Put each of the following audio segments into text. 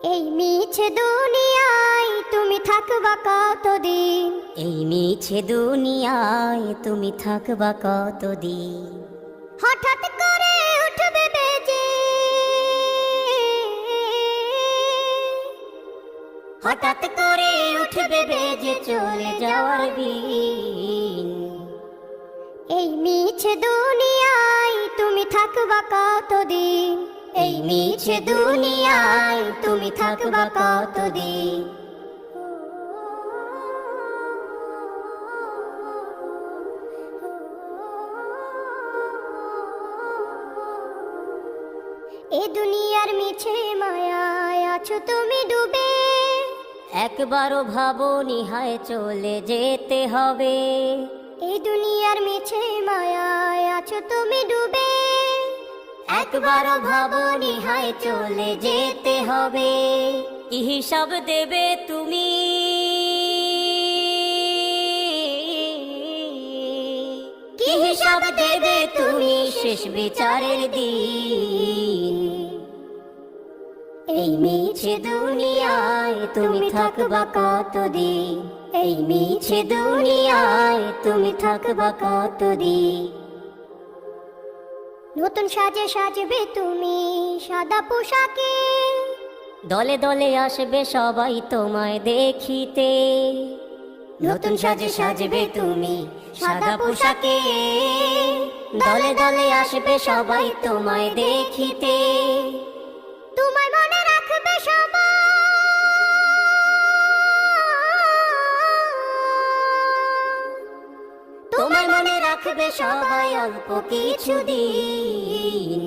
এই মিছে দুনিয়ায় তুমি থাকবা কতদিন? এই মিছে দুনিয়ায় তুমি থাকবা কতদিন? হঠাৎ করে উঠবে বেজে, হঠাৎ করে উঠবে বেজে চলে যাওয়ার বিন। এই মিছে দুনিয়ায় তুমি থাকবা কতদিন? এই মিছে দুনিয়ায় তুমি থাকবা কতদিন? এ দুনিয়ার মিছে মায়ায় আছো তুমি ডুবে, একবারও ভাবনি হায় চলে যেতে হবে। এই দুনিয়ার মিছে মায়ায় আছো তুমি ডুবে, একবারও ভাবনি হায় চলে যেতে হবে। কি হিসাব দেবে তুমি? কি হিসাব দেবে তুমি শেষ বিচারের দিন? এই মিছে দুনিয়ায় তুমি থাকবা কতদিন? এই মিছে দুনিয়ায় তুমি থাকবা কতদিন? নতুন সাজে সাজবে তুমি সাদা পোশাকে, দলে দলে আসবে সবাই তোমায় দেখিতে। নতুন সাজে সাজবে তুমি সাদা পোশাকে, দলে দলে আসবে সবাই তোমায় দেখিতে। তোমায় মনে রাখবে সবাই, তোমায় মনে রাখবে সবাই অল্প কিছুদিন।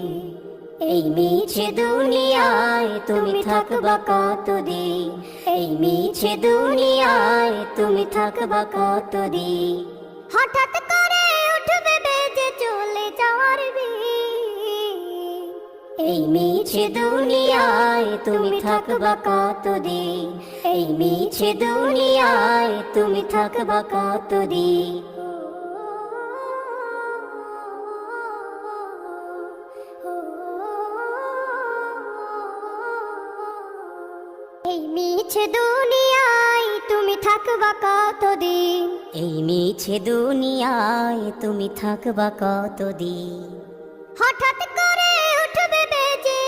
এই মিছে দুনিয়ায় তুমি থাকবা কতদিন? এই মিছে দুনিয়ায় তুমি থাকবা কতদিন? হঠাৎ করে উঠবে বেজে চলে যাওয়ার বিন। এই মিছে দুনিয়ায় তুমি থাকবা কতদিন? এই মিছে দুনিয়ায় তুমি থাকবা কতদিন? এই মিছে দুনিয়ায় তুমি থাকবা কতদিন? এই মিছে দুনিয়ায় তুমি থাকবা কতদিন? হঠাৎ করে উঠবে বেজে,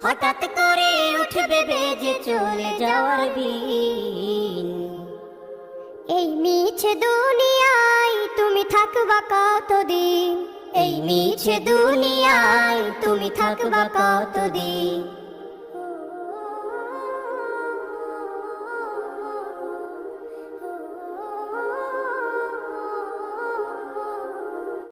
হঠাৎ করে উঠবে বেজে চলে যাওয়ার বিন। এই মিছে দুনিয়ায় তুমি থাকবা কতদিন? এই মিছে দুনিয়ায় তুমি থাকবা কতদিন?